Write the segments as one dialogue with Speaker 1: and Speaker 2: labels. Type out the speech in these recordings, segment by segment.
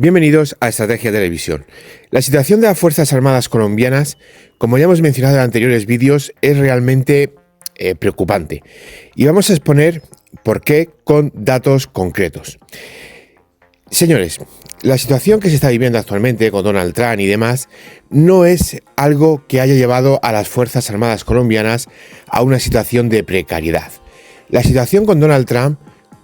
Speaker 1: Bienvenidos a Estrategia Televisión. La situación de las Fuerzas Armadas colombianas, como ya hemos mencionado en anteriores vídeos, es realmente preocupante. Y vamos a exponer por qué con datos concretos. Señores, la situación que se está viviendo actualmente con Donald Trump y demás no es algo que haya llevado a las Fuerzas Armadas colombianas a una situación de precariedad. La situación con Donald Trump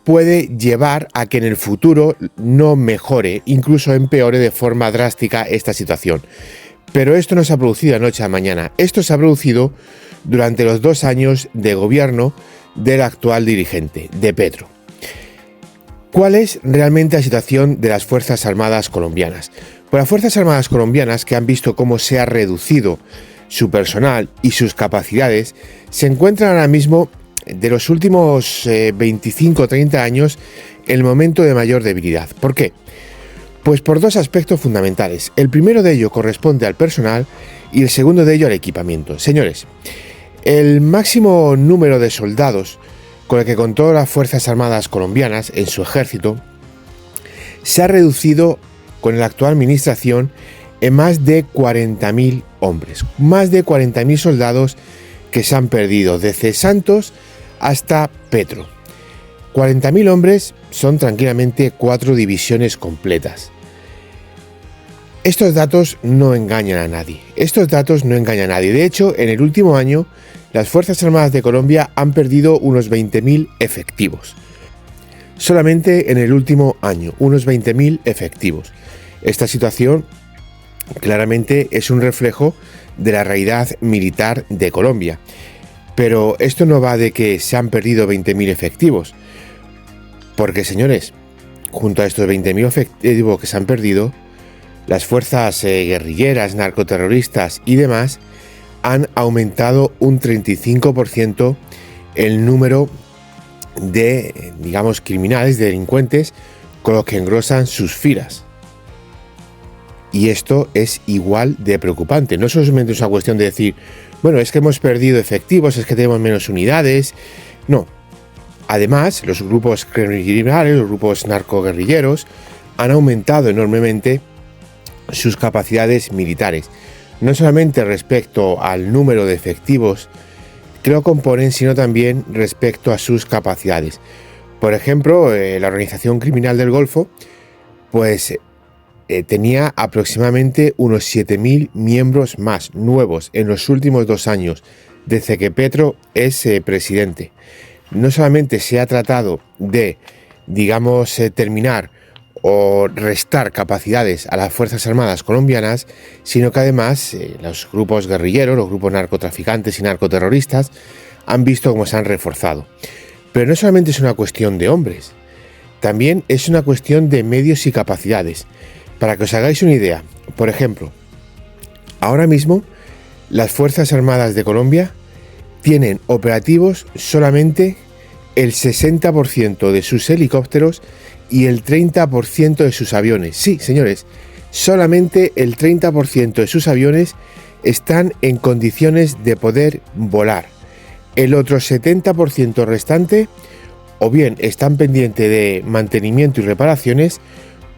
Speaker 1: puede llevar a que en el futuro no mejore, incluso empeore de forma drástica esta situación. Pero esto no se ha producido de noche a mañana. Esto se ha producido durante los 2 años de gobierno del actual dirigente, de Petro. ¿Cuál es realmente la situación de las Fuerzas Armadas colombianas? Pues las Fuerzas Armadas colombianas, que han visto cómo se ha reducido su personal y sus capacidades, se encuentran ahora mismo, de los últimos 25 o 30 años, el momento de mayor debilidad. ¿Por qué? Pues por 2 aspectos fundamentales. El primero de ello corresponde al personal y el segundo de ello al equipamiento. Señores, el máximo número de soldados con el que contó las Fuerzas Armadas colombianas en su ejército se ha reducido con la actual administración en más de 40.000 hombres. Más de 40.000 soldados que se han perdido desde Santos hasta Petro. 40.000 hombres son tranquilamente 4 divisiones completas. Estos datos no engañan a nadie. De hecho, en el último año, las Fuerzas Armadas de Colombia han perdido unos 20.000 efectivos. Solamente en el último año, unos 20.000 efectivos. Esta situación claramente es un reflejo de la realidad militar de Colombia. Pero esto no va de que se han perdido 20.000 efectivos. Porque, señores, junto a estos 20.000 efectivos que se han perdido, las fuerzas guerrilleras, narcoterroristas y demás han aumentado un 35% el número de, criminales, de delincuentes con los que engrosan sus filas. Y esto es igual de preocupante. No solamente es una cuestión de decir, bueno, es que hemos perdido efectivos, es que tenemos menos unidades. No. Además, los grupos criminales, los grupos narcoguerrilleros, han aumentado enormemente sus capacidades militares. No solamente respecto al número de efectivos que lo componen, sino también respecto a sus capacidades. Por ejemplo, la organización criminal del Golfo, pues tenía aproximadamente unos 7.000 miembros más nuevos en los últimos 2 años, desde que Petro es presidente. No solamente se ha tratado de, terminar o restar capacidades a las Fuerzas Armadas colombianas, sino que además los grupos guerrilleros, los grupos narcotraficantes y narcoterroristas han visto cómo se han reforzado. Pero no solamente es una cuestión de hombres, también es una cuestión de medios y capacidades. Para que os hagáis una idea, por ejemplo, ahora mismo las Fuerzas Armadas de Colombia tienen operativos solamente el 60% de sus helicópteros y el 30% de sus aviones. Sí, señores, solamente el 30% de sus aviones están en condiciones de poder volar. El otro 70% restante o bien están pendientes de mantenimiento y reparaciones,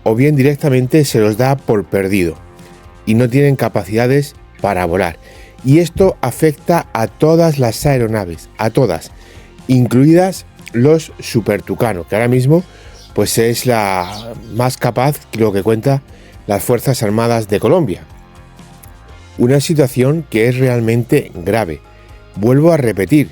Speaker 1: o bien directamente se los da por perdido y no tienen capacidades para volar. Y esto afecta a todas las aeronaves, a todas, incluidas los Super Tucano, que ahora mismo pues es la más capaz, lo que cuenta las Fuerzas Armadas de Colombia. Una situación que es realmente grave. Vuelvo a repetir,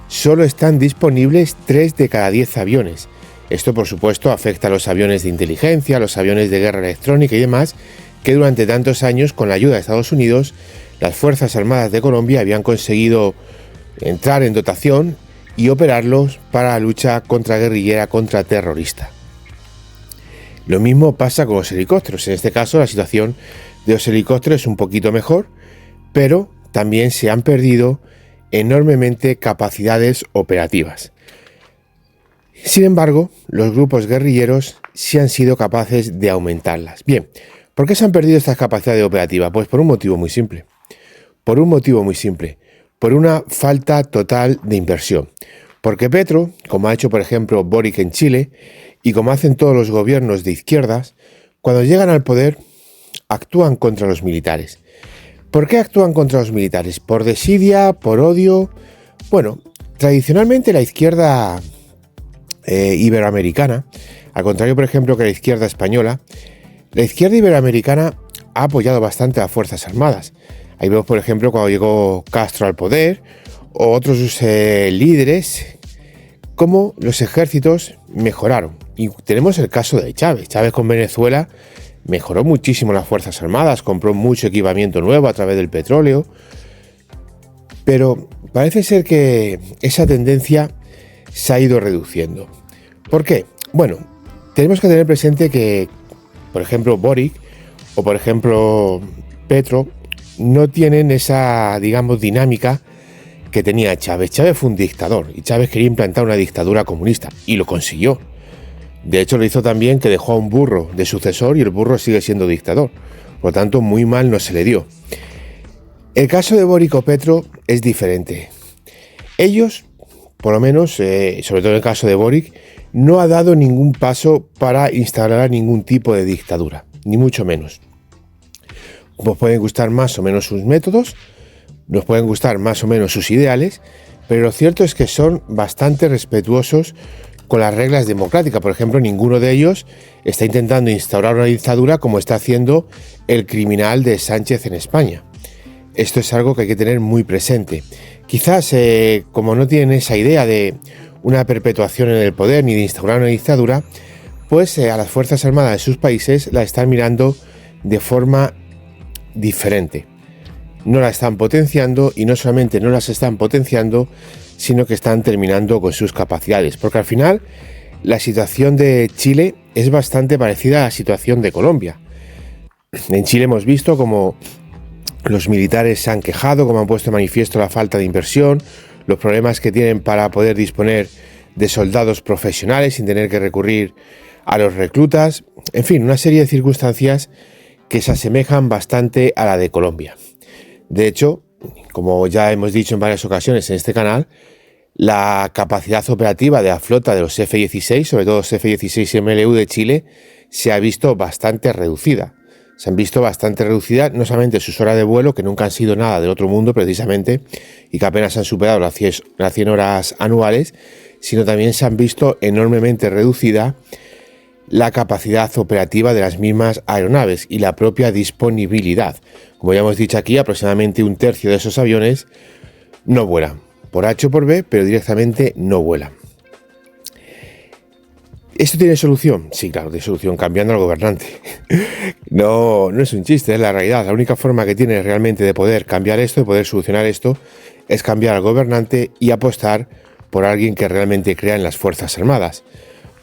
Speaker 1: solo están disponibles 3 de cada 10 aviones. Esto, por supuesto, afecta a los aviones de inteligencia, a los aviones de guerra electrónica y demás, que durante tantos años, con la ayuda de Estados Unidos, las Fuerzas Armadas de Colombia habían conseguido entrar en dotación y operarlos para la lucha contraguerrillera, contraterrorista. Lo mismo pasa con los helicópteros. En este caso, la situación de los helicópteros es un poquito mejor, pero también se han perdido enormemente capacidades operativas. Sin embargo, los grupos guerrilleros sí han sido capaces de aumentarlas. Bien, ¿por qué se han perdido estas capacidades operativas? Pues por un motivo muy simple. Por una falta total de inversión. Porque Petro, como ha hecho por ejemplo Boric en Chile, y como hacen todos los gobiernos de izquierdas, cuando llegan al poder actúan contra los militares. ¿Por qué actúan contra los militares? ¿Por desidia? ¿Por odio? Bueno, tradicionalmente la izquierda iberoamericana, al contrario, por ejemplo, que la izquierda española, la izquierda iberoamericana ha apoyado bastante a las Fuerzas Armadas. Ahí vemos, por ejemplo, cuando llegó Castro al poder, o otros líderes, cómo los ejércitos mejoraron. Y tenemos el caso de Chávez. Chávez con Venezuela mejoró muchísimo las Fuerzas Armadas, compró mucho equipamiento nuevo a través del petróleo, pero parece ser que esa tendencia se ha ido reduciendo. ¿Por qué? Bueno, tenemos que tener presente que, por ejemplo, Boric o por ejemplo Petro no tienen esa, digamos, dinámica que tenía Chávez. Chávez fue un dictador y Chávez quería implantar una dictadura comunista y lo consiguió. De hecho, lo hizo también que dejó a un burro de sucesor y el burro sigue siendo dictador. Por lo tanto, muy mal no se le dio. El caso de Boric o Petro es diferente. Ellos, por lo menos, sobre todo en el caso de Boric, no ha dado ningún paso para instaurar ningún tipo de dictadura, ni mucho menos. Nos pueden gustar más o menos sus métodos, nos pueden gustar más o menos sus ideales, pero lo cierto es que son bastante respetuosos con las reglas democráticas. Por ejemplo, ninguno de ellos está intentando instaurar una dictadura como está haciendo el criminal de Sánchez en España. Esto es algo que hay que tener muy presente. Quizás, como no tienen esa idea de una perpetuación en el poder ni de instaurar una dictadura, pues a las Fuerzas Armadas de sus países la están mirando de forma diferente. No la están potenciando y no solamente no las están potenciando, sino que están terminando con sus capacidades. Porque al final la situación de Chile es bastante parecida a la situación de Colombia. En Chile hemos visto cómo los militares se han quejado, como han puesto de manifiesto la falta de inversión, los problemas que tienen para poder disponer de soldados profesionales sin tener que recurrir a los reclutas, en fin, una serie de circunstancias que se asemejan bastante a la de Colombia. De hecho, como ya hemos dicho en varias ocasiones en este canal, la capacidad operativa de la flota de los F-16, sobre todo los F-16 MLU de Chile, se ha visto bastante reducida. Se han visto bastante reducidas no solamente sus horas de vuelo, que nunca han sido nada del otro mundo precisamente, y que apenas han superado las 100 horas anuales, sino también se han visto enormemente reducida la capacidad operativa de las mismas aeronaves y la propia disponibilidad. Como ya hemos dicho aquí, aproximadamente un tercio de esos aviones no vuelan, por H o por B, pero directamente no vuelan. ¿Esto tiene solución? Sí, claro, tiene solución, cambiando al gobernante. No es un chiste, es la realidad. La única forma que tiene realmente de poder cambiar esto, de poder solucionar esto, es cambiar al gobernante y apostar por alguien que realmente crea en las Fuerzas Armadas.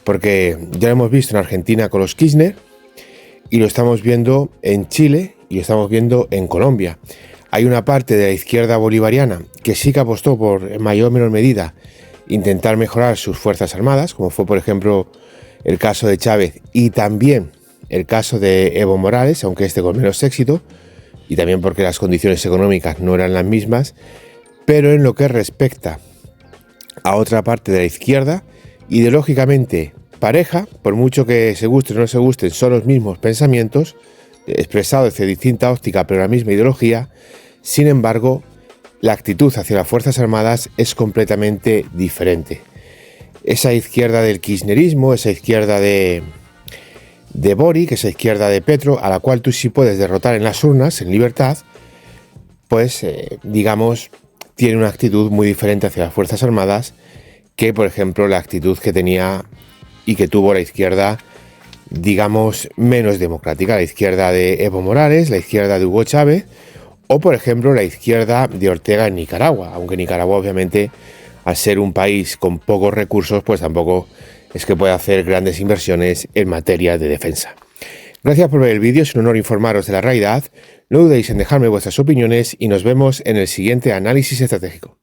Speaker 1: Porque ya lo hemos visto en Argentina con los Kirchner, y lo estamos viendo en Chile, y lo estamos viendo en Colombia. Hay una parte de la izquierda bolivariana que sí que apostó por, en mayor o menor medida, intentar mejorar sus Fuerzas Armadas, como fue, por ejemplo, el caso de Chávez y también el caso de Evo Morales, aunque este con menos éxito, y también porque las condiciones económicas no eran las mismas, pero en lo que respecta a otra parte de la izquierda, ideológicamente pareja, por mucho que se gusten o no se gusten, son los mismos pensamientos, expresados desde distinta óptica, pero la misma ideología. Sin embargo, la actitud hacia las Fuerzas Armadas es completamente diferente. Esa izquierda del kirchnerismo, esa izquierda de Boric, esa izquierda de Petro, a la cual tú sí puedes derrotar en las urnas, en libertad, pues, digamos, tiene una actitud muy diferente hacia las Fuerzas Armadas que, por ejemplo, la actitud que tenía y que tuvo la izquierda, digamos, menos democrática, la izquierda de Evo Morales, la izquierda de Hugo Chávez, o, por ejemplo, la izquierda de Ortega en Nicaragua, aunque Nicaragua, obviamente, al ser un país con pocos recursos, pues tampoco es que pueda hacer grandes inversiones en materia de defensa. Gracias por ver el vídeo, es un honor informaros de la realidad. No dudéis en dejarme vuestras opiniones y nos vemos en el siguiente análisis estratégico.